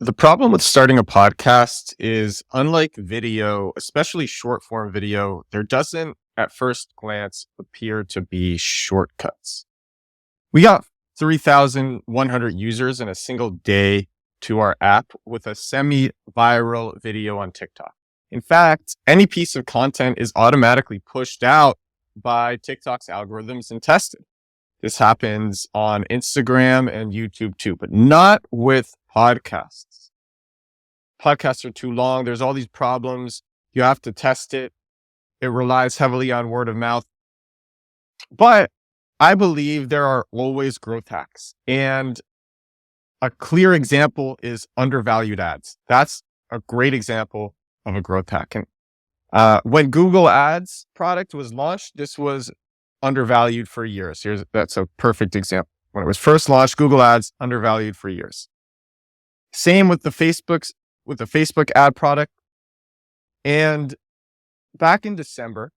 The problem with starting a podcast is unlike video, especially short form video, there doesn't at first glance appear to be shortcuts. We got 3,100 users in a single day to our app with a semi viral video on TikTok. In fact, any piece of content is automatically pushed out by TikTok's algorithms and tested. This happens on Instagram and YouTube too, but not with podcasts. Podcasts are too long. There's all these problems. You have to test it. It relies heavily on word of mouth. But I believe there are always growth hacks. And a clear example is undervalued ads. That's a great example of a growth hack. And when Google Ads product was launched, this was undervalued for years. That's a perfect example. When it was first launched, Google Ads undervalued for years. Same with the Facebook ad product. And back in December,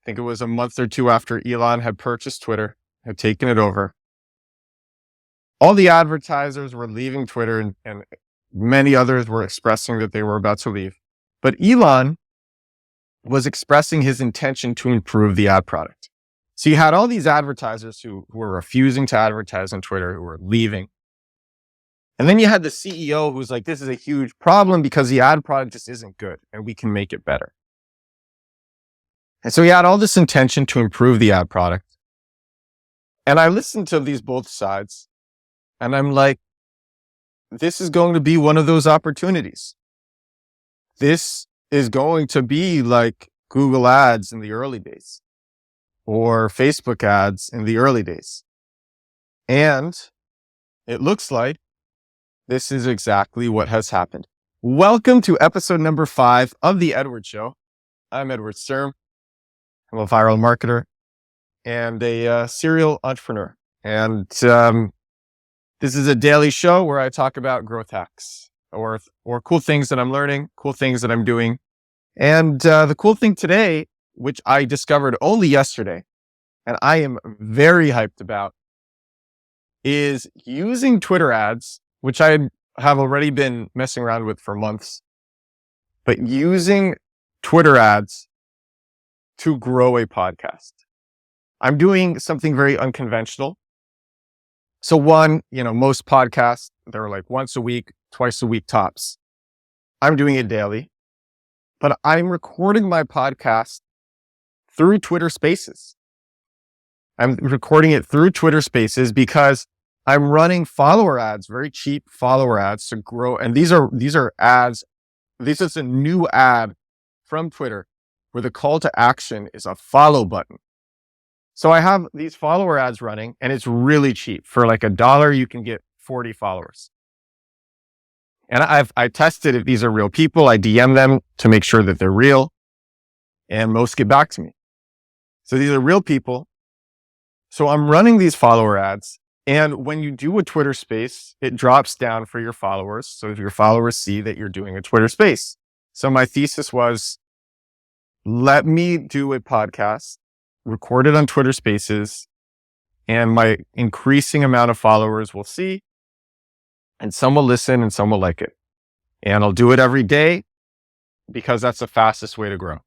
I think it was a month or two after Elon had purchased Twitter, had taken it over, all the advertisers were leaving Twitter and many others were expressing that they were about to leave. But Elon was expressing his intention to improve the ad product. So you had all these advertisers who were refusing to advertise on Twitter, who were leaving. And then you had the CEO who's like, this is a huge problem because the ad product just isn't good and we can make it better. And so he had all this intention to improve the ad product. And I listened to these both sides and I'm like, this is going to be one of those opportunities. This is going to be like Google Ads in the early days or Facebook ads in the early days. And it looks like this is exactly what has happened. Welcome to episode number 5 of The Edward Show. I'm Edward Sturm. I'm a viral marketer and a serial entrepreneur. And this is a daily show where I talk about growth hacks or cool things that I'm learning, cool things that I'm doing. And the cool thing today, which I discovered only yesterday, and I am very hyped about, is using Twitter ads, which I have already been messing around with for months, but using Twitter ads to grow a podcast. I'm doing something very unconventional. So one, most podcasts, they're like once a week, twice a week tops. I'm doing it daily, but I'm recording my podcast through Twitter Spaces. I'm recording it through Twitter Spaces because I'm running follower ads, very cheap follower ads to grow. And these are ads. This is a new ad from Twitter where the call to action is a follow button. So I have these follower ads running and it's really cheap. For like $1, you can get 40 followers. And I tested if these are real people. I DM them to make sure that they're real and most get back to me. So these are real people. So I'm running these follower ads. And when you do a Twitter space, it drops down for your followers. So if your followers see that you're doing a Twitter space. So my thesis was, let me do a podcast, record it on Twitter Spaces, and my increasing amount of followers will see, and some will listen and some will like it. And I'll do it every day because that's the fastest way to grow.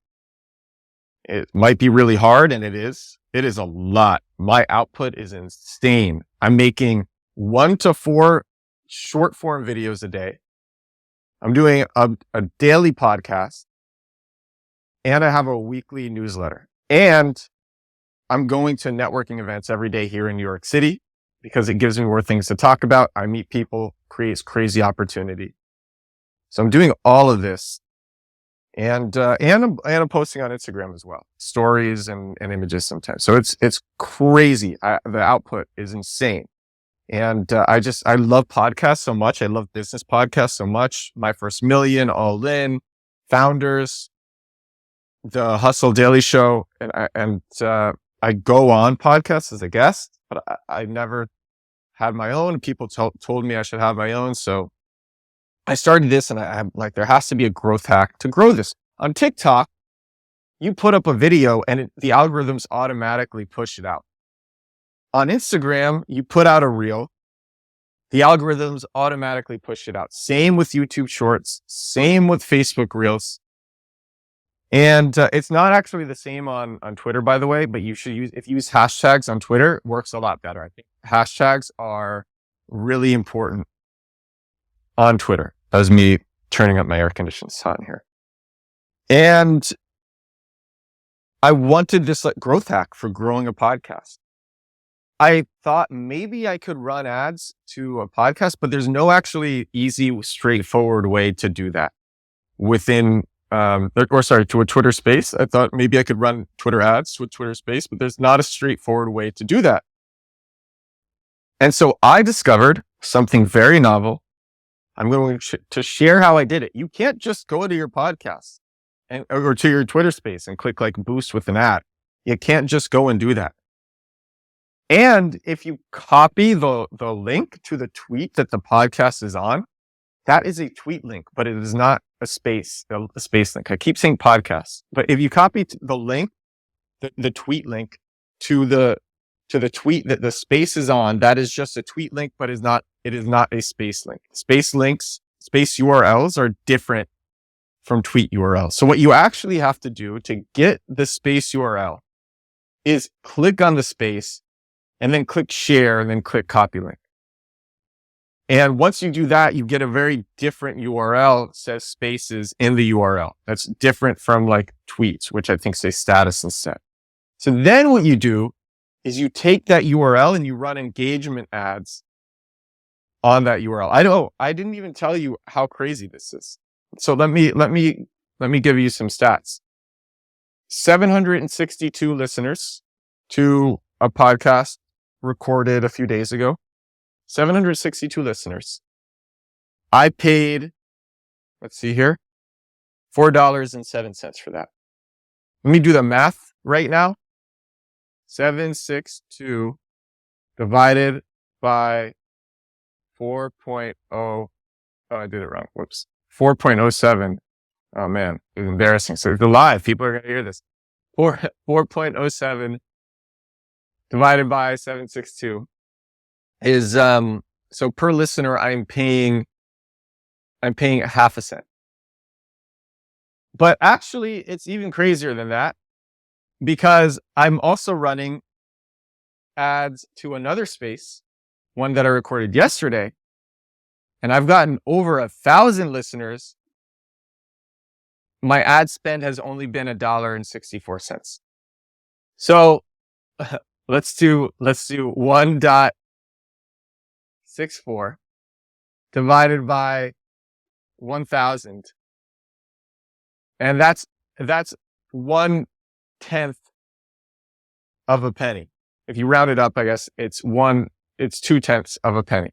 It might be really hard, and it is. It is a lot. My output is insane. I'm making 1 to 4 short form videos a day. I'm doing a daily podcast, and I have a weekly newsletter. And I'm going to networking events every day here in New York City because it gives me more things to talk about. I meet people, creates crazy opportunity. So I'm doing all of this. And I'm posting on Instagram as well, stories and images sometimes. So it's crazy. The output is insane. And I love podcasts so much. I love business podcasts so much. My First Million, All In, Founders, the Hustle Daily Show. And I go on podcasts as a guest, but I never had my own. People told me I should have my own. So I started this and I'm like, there has to be a growth hack to grow this. On TikTok, you put up a video and the algorithms automatically push it out. On Instagram, you put out a reel the algorithms automatically push it out. Same with YouTube Shorts, same with Facebook Reels. And it's not actually the same on Twitter, by the way, but if you use hashtags on Twitter, it works a lot better. I think hashtags are really important on Twitter. That was me turning up my air conditioning on here. And I wanted this growth hack for growing a podcast. I thought maybe I could run ads to a podcast, but there's no actually easy, straightforward way to do that within, to a Twitter Space. I thought maybe I could run Twitter ads with Twitter Space, but there's not a straightforward way to do that. And so I discovered something very novel. I'm going to share how I did it. You can't just go to your podcast or to your Twitter Space and click boost with an ad. You can't just go and do that. And if you copy the link to the tweet that the podcast is on, that is a tweet link, but it is not a space link. I keep saying podcast, but if you copy the link, the tweet link to the tweet that the space is on, that is just a tweet link, but it is not a space link. Space links, space URLs are different from tweet URLs. So what you actually have to do to get the space URL is click on the space and then click share and then click copy link. And once you do that, you get a very different URL that says spaces in the URL. That's different from tweets, which I think say status instead. So then what you do is you take that URL and you run engagement ads on that URL. I didn't even tell you how crazy this is. So let me give you some stats. 762 listeners to a podcast recorded a few days ago. 762 listeners. I paid, let's see here, $4.07 for that. Let me do the math right now. 762 divided by 4.0. Oh, I did it wrong. Whoops. 4.07. Oh man, it's embarrassing. So it's live. People are going to hear this. 4.07 divided by 762 is, so per listener, I'm paying half a cent. But actually it's even crazier than that because I'm also running ads to another space, one that I recorded yesterday, and I've gotten over 1,000 listeners. My ad spend has only been $1.64. So let's do 1.64 divided by 1,000. And that's 1/10 of a penny. If you round it up, I guess it's 2/10 of a penny.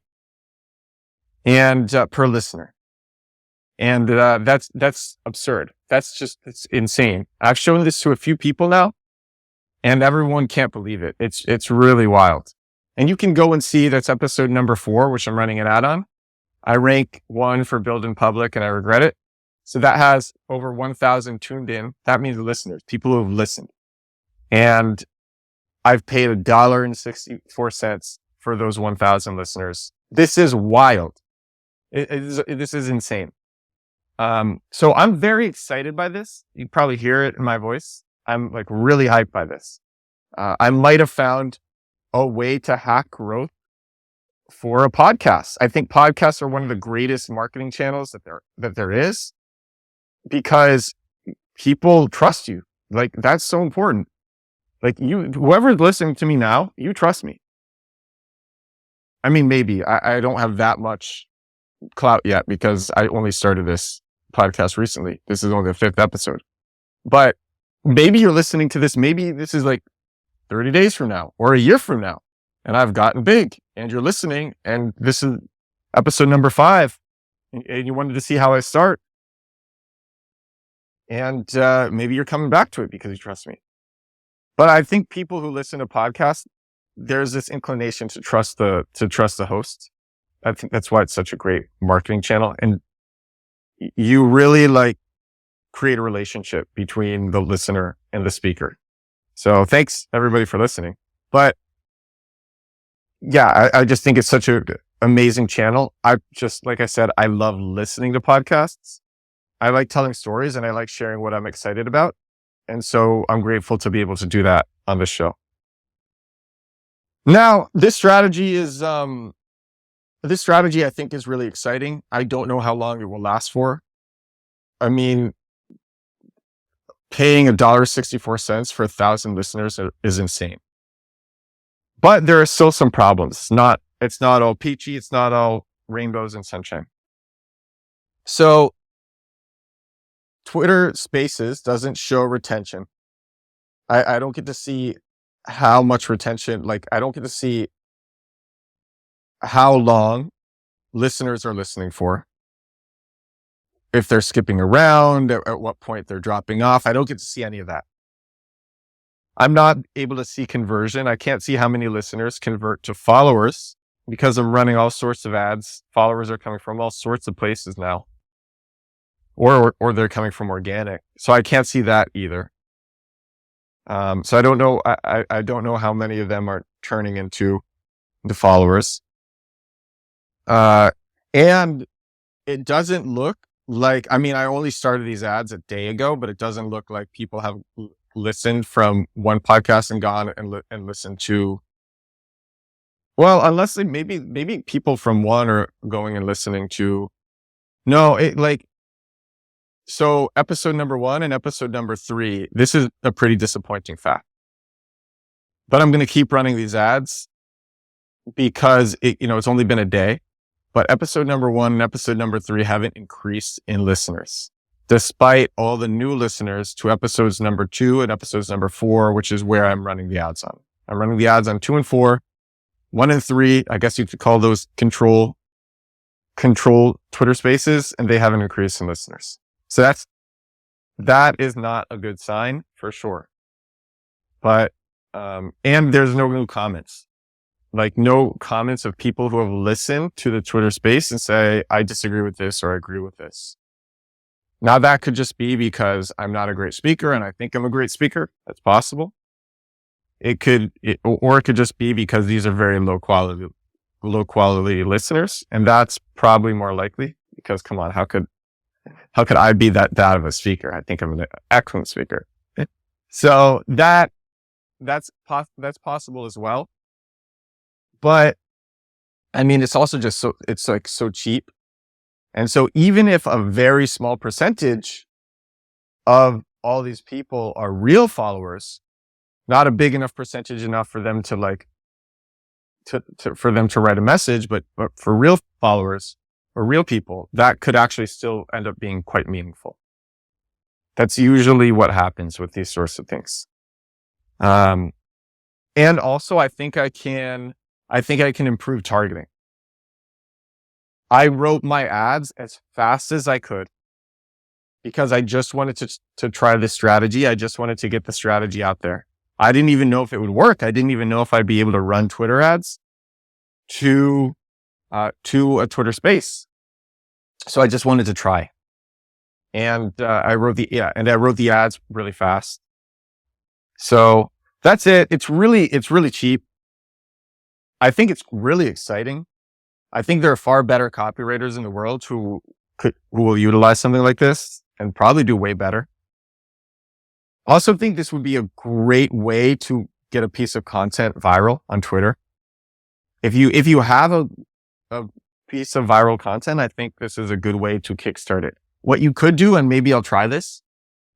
And per listener. And that's absurd. It's insane. I've shown this to a few people now, and everyone can't believe it. It's really wild. And you can go and see that's episode number 4, which I'm running an ad on. I rank 1 for Build in Public, and I regret it. So that has over 1,000 tuned in. That means listeners, people who have listened. And I've paid $1.64 for those 1,000 listeners. This is wild. This is insane. So I'm very excited by this. You probably hear it in my voice. I'm really hyped by this. I might have found a way to hack growth for a podcast. I think podcasts are one of the greatest marketing channels that there is because people trust you. That's so important. Whoever's listening to me now, you trust me. I mean, maybe I don't have that much clout yet because I only started this podcast recently. This is only the 5th episode, but maybe you're listening to this. Maybe this is 30 days from now or a year from now, and I've gotten big and you're listening and this is episode number 5 and you wanted to see how I start. And maybe you're coming back to it because you trust me. But I think people who listen to podcasts, there's this inclination to trust the host. I think that's why it's such a great marketing channel. And you really create a relationship between the listener and the speaker. So thanks everybody for listening. But yeah, I just think it's such a amazing channel. I just, like I said, I love listening to podcasts. I like telling stories and I like sharing what I'm excited about. And so I'm grateful to be able to do that on the show. Now, this strategy I think is really exciting. I don't know how long it will last for. I mean, paying $1.64 for 1,000 listeners is insane. But there are still some problems. It's not all peachy. It's not all rainbows and sunshine. So Twitter Spaces doesn't show retention. I don't get to see how much retention, like I don't get to see how long listeners are listening for. If they're skipping around, at what point they're dropping off. I don't get to see any of that. I'm not able to see conversion. I can't see how many listeners convert to followers because I'm running all sorts of ads. Followers are coming from all sorts of places now. Or they're coming from organic. So I can't see that either. So I don't know. I don't know how many of them are turning into the followers. And it doesn't look like, I mean, I only started these ads a day ago, but it doesn't look like people have listened from one podcast and gone and listened to, well, unless they maybe people from one are going and listening to, no, so episode number 1 and episode number 3, this is a pretty disappointing fact. But I'm going to keep running these ads because it's only been a day. But episode number 1 and episode number 3 haven't increased in listeners, despite all the new listeners to episodes number 2 and episodes number 4, which is where I'm running the ads on. I'm running the ads on 2 and 4, 1 and 3. I guess you could call those control Twitter Spaces, and they haven't increased in listeners. So that is not a good sign for sure. But, and there's no new comments, like no comments of people who have listened to the Twitter Space and say, I disagree with this or I agree with this. Now that could just be because I'm not a great speaker and I think I'm a great speaker. That's possible. Or it could just be because these are very low quality listeners. And that's probably more likely because come on, how could I be that bad of a speaker? I think I'm an excellent speaker. So that's possible as well. But I mean, it's also just so cheap. And so even if a very small percentage of all these people are real followers, not a big enough percentage enough for them to for them to write a message, but for real followers or real people, that could actually still end up being quite meaningful. That's usually what happens with these sorts of things. And also I think I can improve targeting. I wrote my ads as fast as I could because I just wanted to try this strategy. I just wanted to get the strategy out there. I didn't even know if it would work. I didn't even know if I'd be able to run Twitter ads to a Twitter Space. So I just wanted to try. And I wrote the ads really fast. So that's it. It's really cheap. I think it's really exciting. I think there are far better copywriters in the world who will utilize something like this and probably do way better. I also think this would be a great way to get a piece of content viral on Twitter. If you have a piece of viral content, I think this is a good way to kickstart it. What you could do, and maybe I'll try this,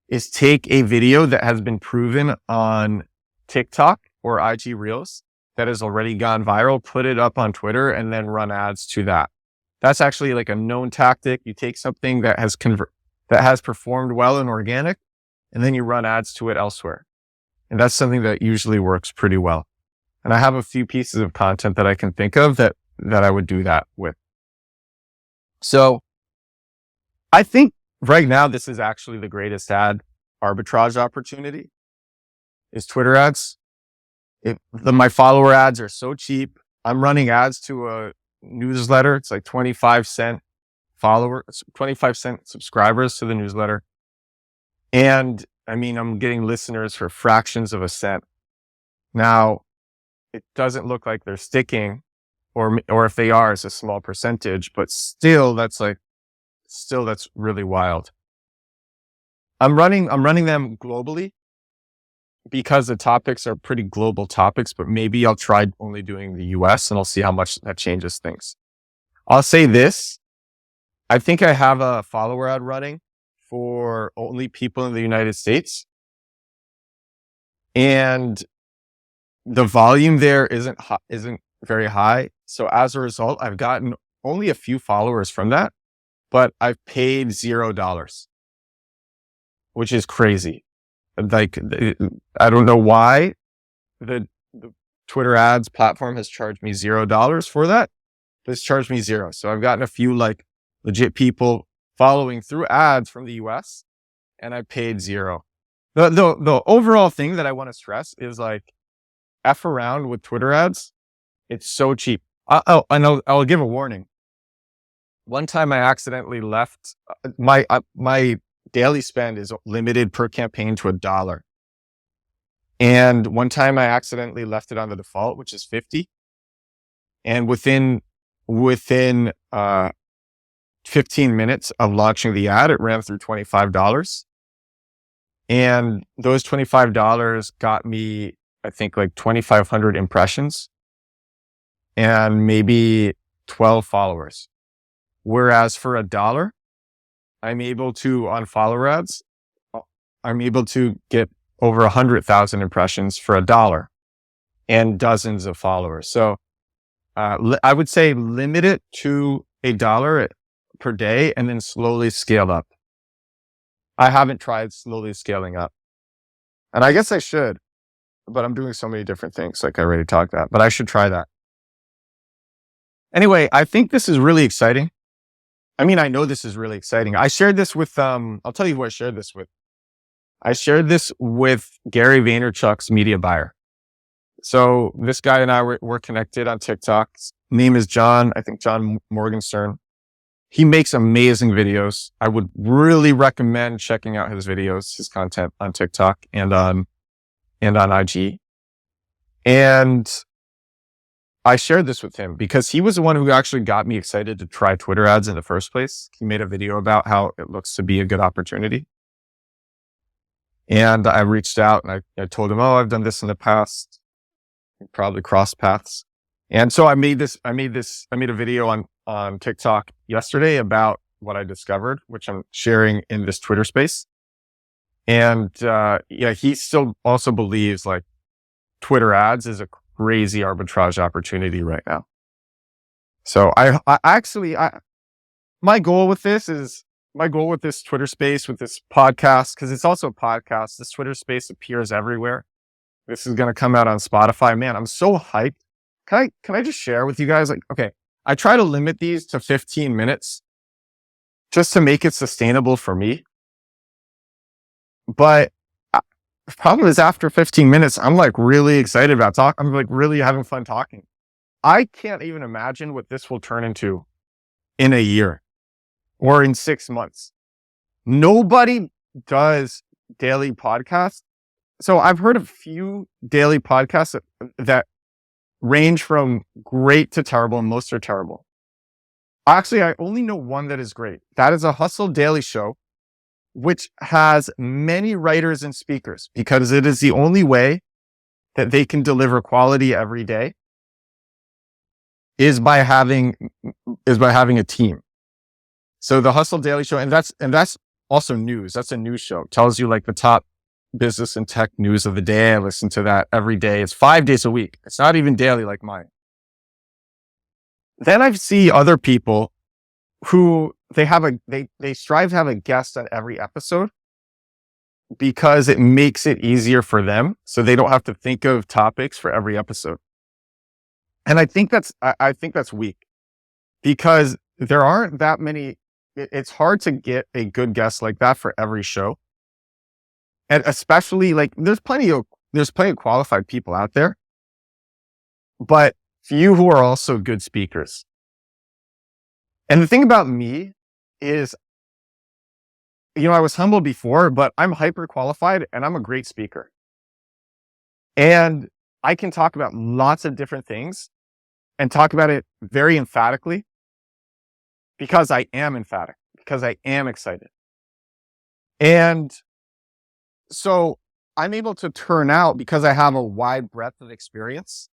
is take a video that has been proven on TikTok or IG Reels that has already gone viral, put it up on Twitter, and then run ads to that. That's actually like a known tactic. You take something that has performed well in organic, and then you run ads to it elsewhere. And that's something that usually works pretty well. And I have a few pieces of content that I can think of that I would do that with. So I think right now, this is actually the greatest ad arbitrage opportunity is Twitter ads. My follower ads are so cheap. I'm running ads to a newsletter. It's like 25 cent subscribers to the newsletter. And I mean, I'm getting listeners for fractions of a cent. Now, it doesn't look like they're sticking or if they are, it's a small percentage, but still that's really wild. I'm running them globally because the topics are pretty global topics, but maybe I'll try only doing the US and I'll see how much that changes things. I'll say this. I think I have a follower ad running for only people in the United States. And the volume there isn't very high. So as a result, I've gotten only a few followers from that, but I've paid $0, which is crazy. Like, I don't know why the Twitter ads platform has charged me $0 for that. It's charged me 0. So I've gotten a few like legit people following through ads from the US, and I paid 0. The overall thing that I want to stress is like, F around with Twitter ads. It's so cheap. I'll give a warning. One time I accidentally left my daily spend is limited per campaign to $1. And one time I accidentally left it on the default, which is 50. And within 15 minutes of launching the ad, it ran through $25. And those $25 got me, I think, like 2,500 impressions and maybe 12 followers. Whereas for $1, I'm able to, on follower ads, I'm able to get over 100,000 impressions for $1 and dozens of followers. So I would say limit it to $1 per day and then slowly scale up. I haven't tried slowly scaling up. And I guess I should, but I'm doing so many different things, like I already talked about, but I should try that. Anyway, I think this is really exciting. I mean, I know this is really exciting. I shared this with, I'll tell you who I shared this with. I shared this with Gary Vaynerchuk's media buyer. So this guy and I were connected on TikTok. His name is John, I think John Morgenstern. He makes amazing videos. I would really recommend checking out his videos, his content on TikTok and on IG. And I shared this with him because he was the one who actually got me excited to try Twitter ads in the first place. He made a video about how it looks to be a good opportunity. And I reached out and I told him, oh, I've done this in the past. We probably crossed paths. And so I made a video on TikTok yesterday about what I discovered, which I'm sharing in this Twitter space. And he still also believes like Twitter ads is a crazy arbitrage opportunity right now. So my goal with this Twitter space, with this podcast, because it's also a podcast, this Twitter space appears everywhere. This is going to come out on Spotify. Man, I'm so hyped. Can I just share with you guys? Like, okay, I try to limit these to 15 minutes just to make it sustainable for me. But the problem is after 15 minutes, I'm like really excited about talking. I'm like really having fun talking. I can't even imagine what this will turn into in a year or in 6 months. Nobody does daily podcasts. So I've heard a few daily podcasts that range from great to terrible, and most are terrible. Actually, I only know one that is great. That is a Hustle Daily Show, which has many writers and speakers because it is the only way that they can deliver quality every day is by having a team. So the Hustle Daily Show, and that's also news. That's a news show. It tells you like the top business and tech news of the day. I listen to that every day. It's 5 days a week. It's not even daily like mine. Then I see other people who they strive to have a guest on every episode because it makes it easier for them. So they don't have to think of topics for every episode. And I think that's weak because there aren't that many. It's hard to get a good guest like that for every show. And especially like there's plenty of qualified people out there, but few who are also good speakers. And the thing about me is, I was humble before, but I'm hyper qualified and I'm a great speaker. And I can talk about lots of different things. and talk about it very emphatically because I am emphatic, because I am excited. And so I'm able to turn out because I have a wide breadth of experience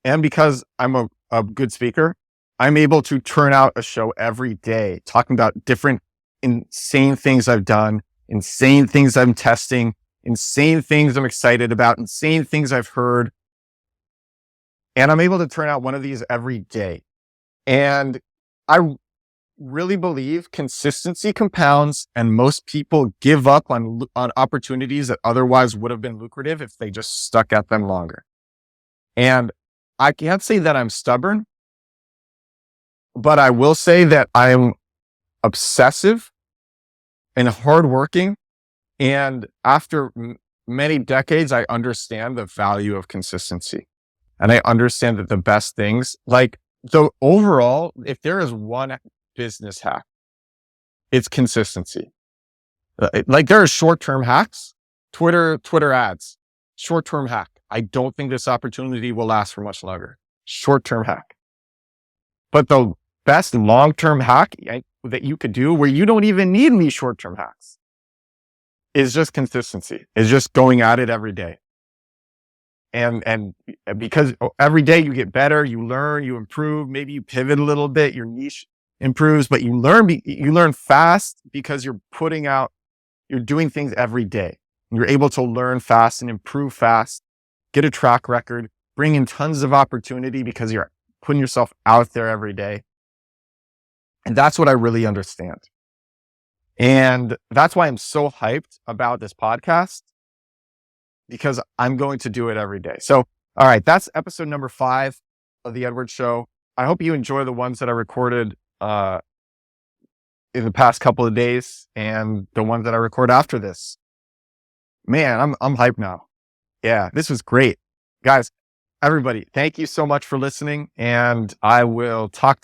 and because I'm a good speaker. I'm able to turn out a show every day talking about different insane things I've done, insane things I'm testing, insane things I'm excited about, insane things I've heard. And I'm able to turn out one of these every day. And I really believe consistency compounds, and most people give up on opportunities that otherwise would have been lucrative if they just stuck at them longer. And I can't say that I'm stubborn, but I will say that I'm obsessive and hardworking. And after many decades, I understand the value of consistency. And I understand that the best things, like, so overall, if there is one business hack, it's consistency. Like, there are short-term hacks, Twitter ads, short-term hack. I don't think this opportunity will last for much longer. Short-term hack. But the best long-term hack that you could do, where you don't even need these short-term hacks, is just consistency. Is just going at it every day. And because every day you get better, you learn, you improve, maybe you pivot a little bit, your niche improves, but you learn fast because you're doing things every day. You're able to learn fast and improve fast, get a track record, bring in tons of opportunity because you're putting yourself out there every day. And that's what I really understand. And that's why I'm so hyped about this podcast, because I'm going to do it every day. So, all right, that's episode number 5 of The Edward Show. I hope you enjoy the ones that I recorded in the past couple of days and the ones that I record after this. Man, I'm hyped now. Yeah, this was great. Guys, everybody, thank you so much for listening, and I will talk to